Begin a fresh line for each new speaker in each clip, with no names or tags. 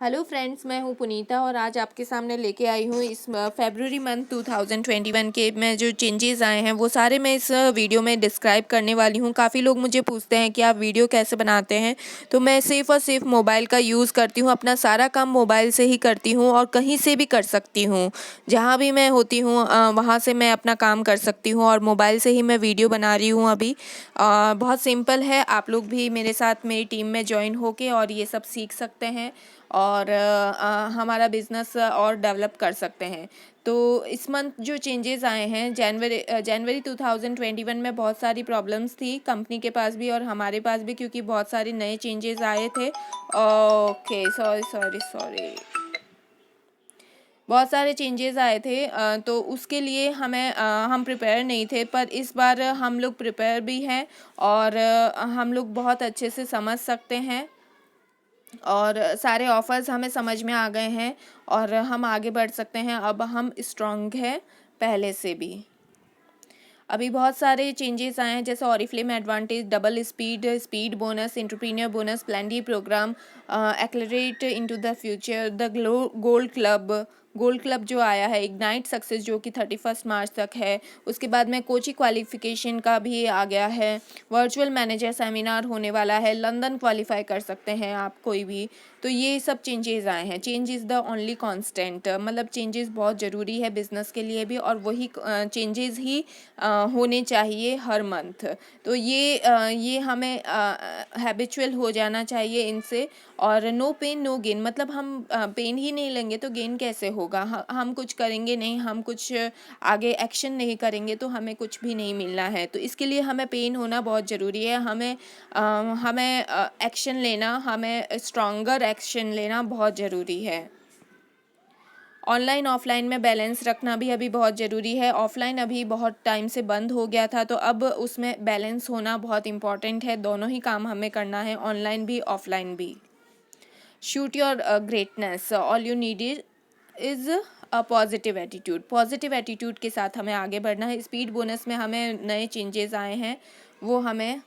Hello friends, मैं हूं पुनीता और आज आपके सामने लेके आई हूं इस फरवरी मंथ 2021 के में जो चेंजेस आए हैं वो सारे मैं इस वीडियो में डिस्क्राइब करने वाली हूं। काफ़ी लोग मुझे पूछते हैं कि आप वीडियो कैसे बनाते हैं, तो मैं सिर्फ और सिर्फ मोबाइल का यूज़ करती हूं। अपना सारा काम मोबाइल से ही करती हूं और कहीं से भी कर सकती हूं। जहां भी मैं होती हूं वहां से मैं अपना काम कर सकती हूं और मोबाइल से ही मैं वीडियो बना रही हूं अभी। बहुत सिंपल है, आप लोग भी मेरे साथ मेरी टीम में ज्वाइन होके और ये सब सीख सकते हैं और हमारा बिज़नेस और डेवलप कर सकते हैं। तो इस मंथ जो चेंजेस आए हैं, जनवरी 2021 में बहुत सारी प्रॉब्लम्स थी कंपनी के पास भी और हमारे पास भी, क्योंकि बहुत सारे नए चेंजेस आए थे। ओके, सॉरी सॉरी सॉरी, बहुत सारे चेंजेस आए थे। तो उसके लिए हम प्रिपेयर नहीं थे, पर इस बार हम लोग प्रिपेयर भी हैं और हम लोग बहुत अच्छे से समझ सकते हैं और सारे ऑफ़र्स हमें समझ में आ गए हैं और हम आगे बढ़ सकते हैं। अब हम स्ट्रॉन्ग हैं पहले से भी। अभी बहुत सारे चेंजेस आए हैं, जैसे Oriflame advantage, double speed, speed bonus, entrepreneur bonus, plenty programme, accelerate into the future, the gold club जो आया है, इग्नाइट सक्सेस जो कि 31 मार्च तक है। उसके बाद में कोचिंग क्वालिफिकेशन का भी आ गया है। वर्चुअल मैनेजर सेमिनार होने वाला है, लंदन क्वालिफाई कर सकते हैं आप कोई भी। तो ये सब चेंजेस आए हैं। Change is the only constant, मतलब चेंजेस बहुत ज़रूरी है बिज़नेस के लिए भी और वही चेंजेस ही होने चाहिए हर मंथ। तो ये हमें हैबिचुअल हो जाना चाहिए इनसे। और नो पेन नो गेन, मतलब हम पेन ही नहीं लेंगे तो गेन कैसे होगा। हम कुछ करेंगे नहीं, हम कुछ आगे एक्शन नहीं करेंगे तो हमें कुछ भी नहीं मिलना है। तो इसके लिए हमें पेन होना बहुत ज़रूरी है। हमें एक्शन लेना, हमें स्ट्रॉन्गर एक्शन लेना बहुत ज़रूरी है। ऑनलाइन ऑफलाइन में बैलेंस रखना भी अभी बहुत ज़रूरी है। ऑफलाइन अभी बहुत टाइम से बंद हो गया था, तो अब उसमें बैलेंस होना बहुत इम्पॉर्टेंट है। दोनों ही काम हमें करना है, ऑनलाइन भी ऑफलाइन भी। Shoot your greatness, all you need is a positive attitude. Positive attitude के साथ हमें आगे बढ़ना है। स्पीड बोनस में हमें नए चेंजेस आए हैं, वो हमें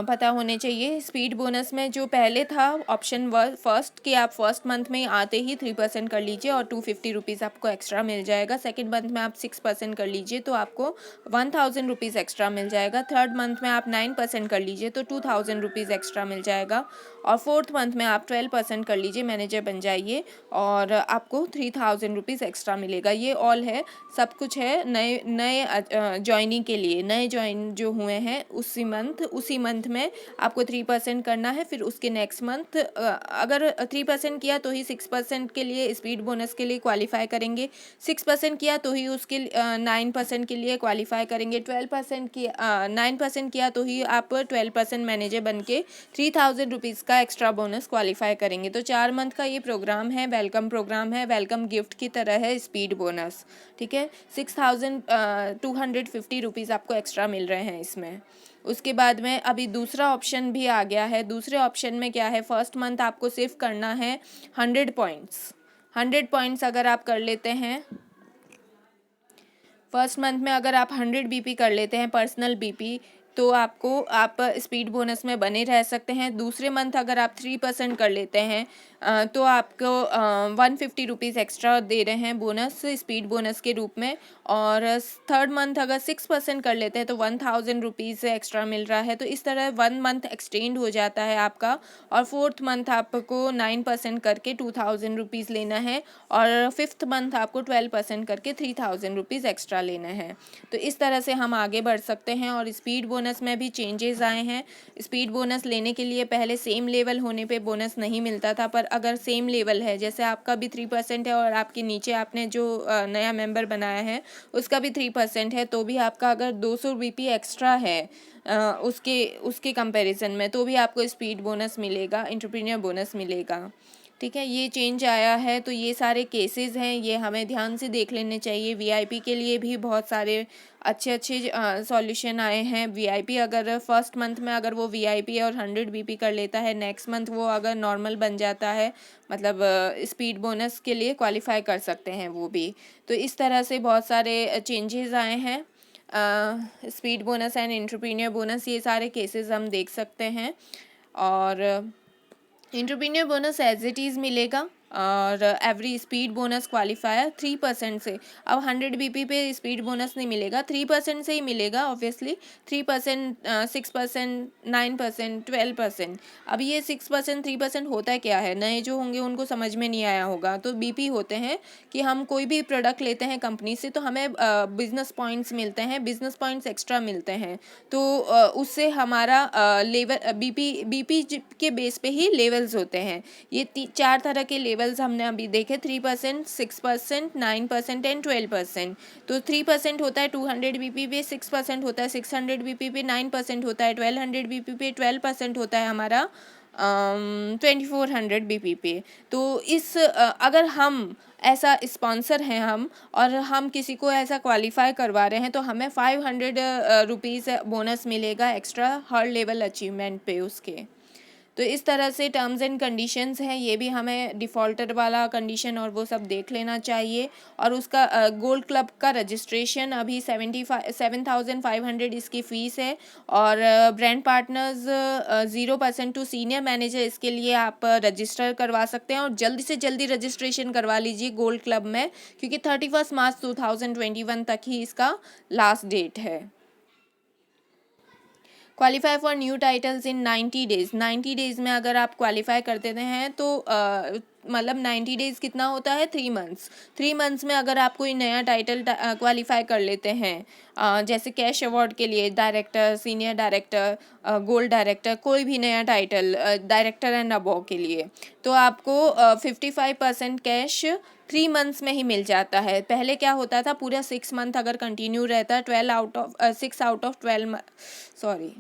पता होने चाहिए। स्पीड बोनस में जो पहले था ऑप्शन फर्स्ट कि आप फर्स्ट मंथ में आते ही 3% कर लीजिए और 250 रुपीज़ आपको एक्स्ट्रा मिल जाएगा। सेकंड मंथ में आप 6% कर लीजिए तो आपको 1000 रुपीज़ एक्स्ट्रा मिल जाएगा। थर्ड मंथ में आप 9% कर लीजिए तो 2000 रुपीज़ एक्स्ट्रा मिल जाएगा। और फोर्थ मंथ में आप 12% कर लीजिए, मैनेजर बन जाइए और आपको 3000 रुपीज़ एक्स्ट्रा मिलेगा। ये ऑल है, सब कुछ है नए नए ज्वाइनिंग के लिए। नए ज्वाइन जो हुए हैं उसी मंथ में आपको 3% करना है। फिर उसके नेक्स्ट मंथ अगर 3% किया तो ही 6% के लिए स्पीड बोनस के लिए क्वालिफाई करेंगे। 6% किया तो ही उसके 9% के लिए क्वालिफाई करेंगे। 12% किया 9% किया तो ही आप 12% मैनेजर बन के 3000 रुपीज़ का एक्स्ट्रा बोनस क्वालिफाई करेंगे। तो 4 मंथ का ये प्रोग्राम है, वेलकम प्रोग्राम है, वेलकम गिफ्ट की तरह है स्पीड बोनस। ठीक है, 6250 रुपीज़ आपको एक्स्ट्रा मिल रहे हैं इसमें। उसके बाद में अभी दूसरा ऑप्शन भी आ गया है। दूसरे ऑप्शन में क्या है, फर्स्ट मंथ आपको सिर्फ करना है 100 पॉइंट्स। 100 पॉइंट्स अगर आप कर लेते हैं फर्स्ट मंथ में, अगर आप 100 BP कर लेते हैं पर्सनल BP, तो आप स्पीड बोनस में बने रह सकते हैं। दूसरे मंथ अगर आप 3% कर लेते हैं तो आपको 150 रुपीज़ एक्स्ट्रा दे रहे हैं बोनस, स्पीड बोनस के रूप में। और थर्ड मंथ अगर 6% कर लेते हैं तो 1000 रुपीज़ एक्स्ट्रा मिल रहा है। तो इस तरह 1 मंथ एक्सटेंड हो जाता है आपका। और फोर्थ मंथ आपको 9% करके 2000 रुपीज़ लेना है और फिफ्थ मंथ आपको 12% करके 3000 रुपीज़ एक्स्ट्रा लेना है। तो इस तरह से हम आगे बढ़ सकते हैं। और स्पीड बोनस में भी चेंजेस आए हैं। स्पीड बोनस लेने के लिए पहले सेम लेवल होने पे बोनस नहीं मिलता था, पर अगर सेम लेवल है, जैसे आपका भी 3% है और आपके नीचे आपने जो नया मेंबर बनाया है उसका भी 3% है, तो भी आपका अगर 200 BP एक्स्ट्रा है उसके उसके कंपैरिजन में, तो भी आपको स्पीड बोनस मिलेगा, एंटरप्रेन्योर बोनस मिलेगा। ठीक है, ये चेंज आया है। तो ये सारे केसेस हैं, ये हमें ध्यान से देख लेने चाहिए। वीआईपी के लिए भी बहुत सारे अच्छे अच्छे सॉल्यूशन आए हैं। वीआईपी अगर फर्स्ट मंथ में अगर वो वीआईपी और 100 BP कर लेता है, नेक्स्ट मंथ वो अगर नॉर्मल बन जाता है, मतलब स्पीड बोनस के लिए क्वालिफाई कर सकते हैं वो भी। तो इस तरह से बहुत सारे चेंजेस आए हैं। Speed bonus and entrepreneur bonus, ये सारे केसेस हम देख सकते हैं। और entrepreneur bonus as it is मिलेगा। और एवरी स्पीड बोनस क्वालिफायर 3% से, अब 100 BP पे स्पीड बोनस नहीं मिलेगा, 3% से ही मिलेगा ऑब्वियसली। 3%, 6%, 9%, 12%। अब ये 6%, 3% होता है क्या है, नए जो होंगे उनको समझ में नहीं आया होगा। तो BP होते हैं कि हम कोई भी प्रोडक्ट लेते हैं कंपनी से तो हमें बिजनेस पॉइंट्स मिलते हैं, बिजनेस पॉइंट्स एक्स्ट्रा मिलते हैं। तो उससे हमारा लेवल BP के बेस पे ही लेवल्स होते हैं। ये 4 तरह के लेवल्स हमने अभी देखे, 3%, 6%, 9% एंड 12%। तो 3% होता है 200 BP पे, 6% होता है 600 BP पे, 9% होता है 1200 BP पे, 12% होता है हमारा 2400 BP पे। तो इस अगर हम ऐसा स्पॉन्सर हैं हम, और हम किसी को ऐसा क्वालिफाई करवा रहे हैं, तो हमें 500 रुपीज़ बोनस मिलेगा एक्स्ट्रा हर लेवल अचीवमेंट पे उसके। तो इस तरह से टर्म्स एंड कंडीशंस हैं, ये भी हमें डिफ़ॉल्टर वाला कंडीशन और वो सब देख लेना चाहिए। और उसका गोल्ड क्लब का रजिस्ट्रेशन अभी 7,500 इसकी फ़ीस है। और brand partners 0% to senior manager, इसके लिए आप रजिस्टर करवा सकते हैं। और जल्दी से जल्दी रजिस्ट्रेशन करवा लीजिए गोल्ड क्लब में, क्योंकि 31 मार्च 2021 तक ही इसका लास्ट डेट है। Qualify for new titles in 90 days. 90 days में अगर आप क्वालिफाई कर देते हैं तो मतलब 90 डेज़ कितना होता है, 3 मंथ्स। 3 मंथ्स में अगर आप कोई नया टाइटल क्वालिफाई कर लेते हैं, जैसे कैश अवार्ड के लिए director, senior director, gold director, कोई भी नया टाइटल डायरेक्टर एंड अबव के लिए, तो आपको 55% कैश 3 मंथ्स में ही मिल जाता है। पहले क्या होता था, पूरा 6 मंथ अगर कंटिन्यू रहता, 6 out of 12 sorry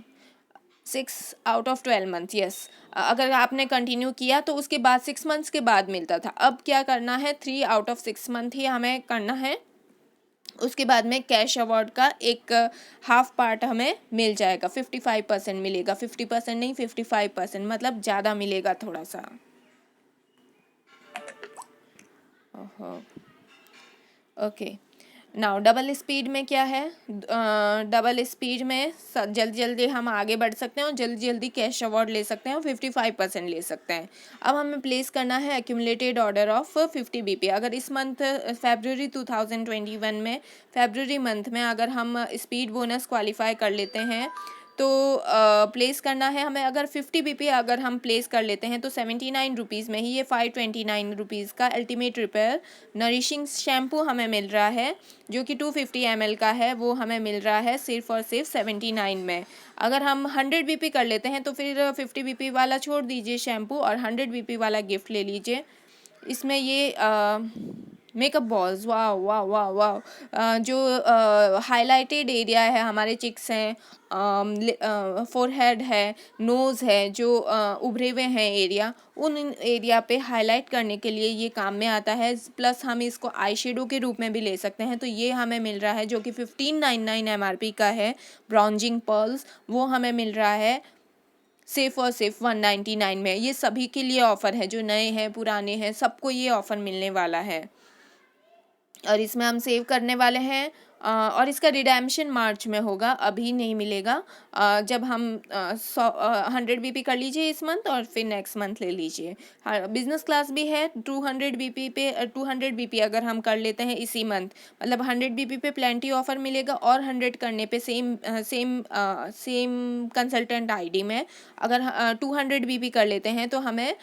6 out of 12 month, yes, अगर आपने कंटिन्यू किया तो उसके बाद 6 मंथ्स के बाद मिलता था। अब क्या करना है, 3 आउट ऑफ 6 मंथ ही हमें करना है। उसके बाद में कैश अवार्ड का एक हाफ पार्ट हमें मिल जाएगा, 55% मिलेगा, 50% नहीं 55%, मतलब ज़्यादा मिलेगा थोड़ा सा। ओके, नाउ डबल स्पीड में क्या है, डबल स्पीड में जल्दी जल्दी हम आगे बढ़ सकते हैं और जल्दी जल्दी कैश अवार्ड ले सकते हैं और 55% ले सकते हैं। अब हमें प्लेस करना है एक्यूमुलेटेड ऑर्डर ऑफ 50 BP। अगर इस मंथ February 2021 में, February मंथ में अगर हम स्पीड बोनस क्वालिफाई कर लेते हैं तो प्लेस करना है हमें, अगर 50 BP अगर हम प्लेस कर लेते हैं तो 79 रुपीज़ में ही ये 529 रुपीज़ का अल्टीमेट रिपेयर नरिशिंग शैम्पू हमें मिल रहा है, जो कि 250 ml का है, वो हमें मिल रहा है सिर्फ और सिर्फ 79 में। अगर हम 100 BP कर लेते हैं तो फिर 50 BP वाला छोड़ दीजिए शैम्पू और 100 BP वाला गिफ्ट ले लीजिए। इसमें ये मेकअप बॉल्स, वाह वाह वाह वाह, जो हाईलाइटेड एरिया है, हमारे चिक्स हैं, फोरहेड है, नोज़ है, जो उभरे हुए हैं एरिया, उन एरिया पे हाईलाइट करने के लिए ये काम में आता है। प्लस हम इसको आई शेडो के रूप में भी ले सकते हैं। तो ये हमें मिल रहा है जो कि 1599 MRP का है। ब्राउजिंग पर्ल्स वो हमें मिल रहा है सिर्फ और सिर्फ 199 में। ये सभी के लिए ऑफ़र है, जो नए हैं पुराने हैं सबको ये ऑफ़र मिलने वाला है। और इसमें हम सेव करने वाले हैं, और इसका रिडेम्पशन मार्च में होगा, अभी नहीं मिलेगा। जब हम 100 BP कर लीजिए इस मंथ और फिर नेक्स्ट मंथ ले लीजिए। हाँ, बिजनेस क्लास भी है 200 BP पे, 200 BP अगर हम कर लेते हैं इसी मंथ, मतलब 100 BP पे प्लेंटी ऑफर मिलेगा और 100 करने पे सेम कंसल्टेंट आईडी में अगर 200 BP कर लेते हैं तो हमें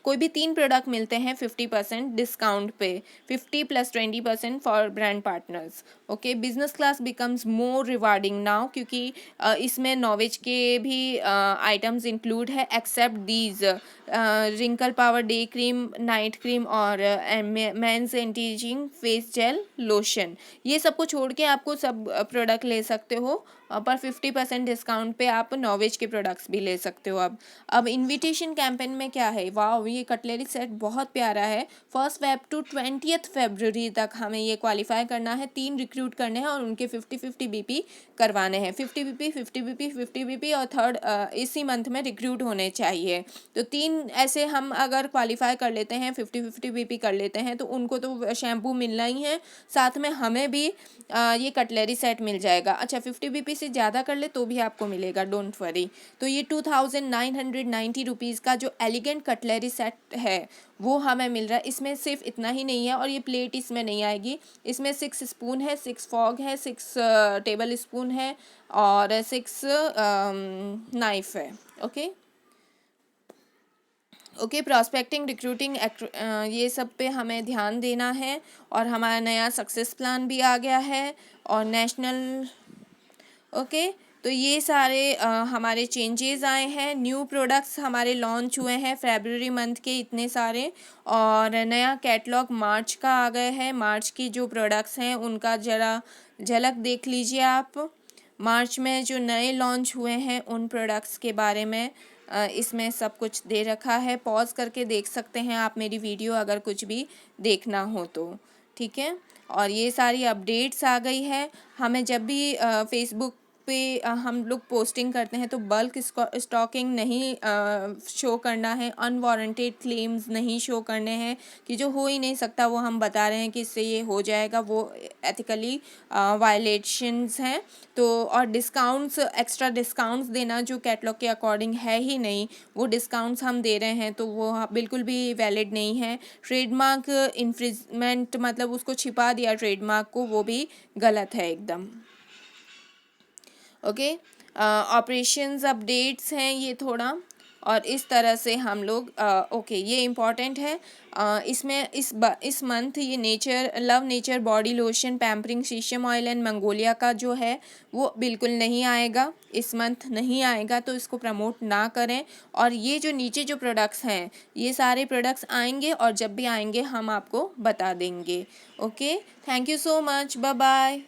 कोई भी 3 प्रोडक्ट मिलते हैं 50% डिस्काउंट पे, 50 + 20% for brand partners. Okay, business class becomes more rewarding now, क्योंकि इसमें नॉवेज के भी आइटम्स इंक्लूड है, except these wrinkle power day cream, night cream और men's anti ageing face gel lotion. ये सब को छोड़ के आपको सब प्रोडक्ट ले सकते हो, पर 50% डिस्काउंट पे आप नॉवेज के प्रोडक्ट्स भी ले सकते हो। अब इनविटेशन कैंपेन में क्या है, वाह, ये कटलरी सेट बहुत प्यारा है। 1 Feb टू 20 February तक हमें ये क्वालिफाई करना है। 3 रिक्रूट रिक्रूट करने हैं और उनके 50-50 BP करवाने हैं। 50 BP 50 BP 50 BP और थर्ड इसी मंथ में रिक्रूट होने चाहिए। तो 3 ऐसे हम अगर क्वालिफाई कर लेते हैं, 50-50 BP कर लेते हैं, तो उनको तो शैम्पू मिलना ही है, साथ में हमें भी ये कटलरी सेट मिल जाएगा। अच्छा 50 BP से ज़्यादा कर ले तो भी आपको मिलेगा, डोंट वरी। तो ये 2990 रुपीज़ का जो एलिगेंट कटलरी सेट है वो हमें मिल रहा है। इसमें सिर्फ इतना ही नहीं है, और ये प्लेट इसमें नहीं आएगी, इसमें 6 स्पून है, 6 फॉग है, 6 टेबल स्पून है और 6 नाइफ है। ओके प्रॉस्पेक्टिंग रिक्रूटिंग ये सब पे हमें ध्यान देना है। और हमारा नया सक्सेस प्लान भी आ गया है और नेशनल तो ये सारे हमारे चेंजेस आए हैं। न्यू प्रोडक्ट्स हमारे लॉन्च हुए हैं फरवरी मंथ के इतने सारे, और नया कैटलॉग मार्च का आ गए हैं। मार्च की जो प्रोडक्ट्स हैं उनका ज़रा झलक देख लीजिए आप। मार्च में जो नए लॉन्च हुए हैं उन प्रोडक्ट्स के बारे में इसमें सब कुछ दे रखा है। पॉज करके देख सकते हैं आप मेरी वीडियो अगर कुछ भी देखना हो तो, ठीक है। और ये सारी अपडेट्स आ गई है। हमें जब भी फेसबुक पे हम लोग पोस्टिंग करते हैं तो बल्क स्टॉकिंग नहीं शो करना है, अनवारंटेड क्लेम्स नहीं शो करने हैं कि जो हो ही नहीं सकता वो हम बता रहे हैं कि इससे ये हो जाएगा, वो एथिकली वायलेशंस हैं। तो और डिस्काउंट्स, एक्स्ट्रा डिस्काउंट्स देना जो कैटलॉग के अकॉर्डिंग है ही नहीं, वो डिस्काउंट्स हम दे रहे हैं तो वो बिल्कुल भी वैलिड नहीं है। ट्रेडमार्क इन्फ्रिंजमेंट मतलब उसको छिपा दिया ट्रेडमार्क को, वो भी गलत है एकदम। ऑपरेशंस अपडेट्स हैं ये थोड़ा, और इस तरह से हम लोग ये इम्पॉर्टेंट है। इसमें इस मंथ ये love nature body lotion, pampering शीशम ऑयल एंड मंगोलिया का जो है वो बिल्कुल नहीं आएगा, इस मंथ नहीं आएगा, तो इसको प्रमोट ना करें। और ये जो नीचे जो प्रोडक्ट्स हैं ये सारे प्रोडक्ट्स आएंगे, और जब भी आएंगे हम आपको बता देंगे। Thank you so much, bye bye.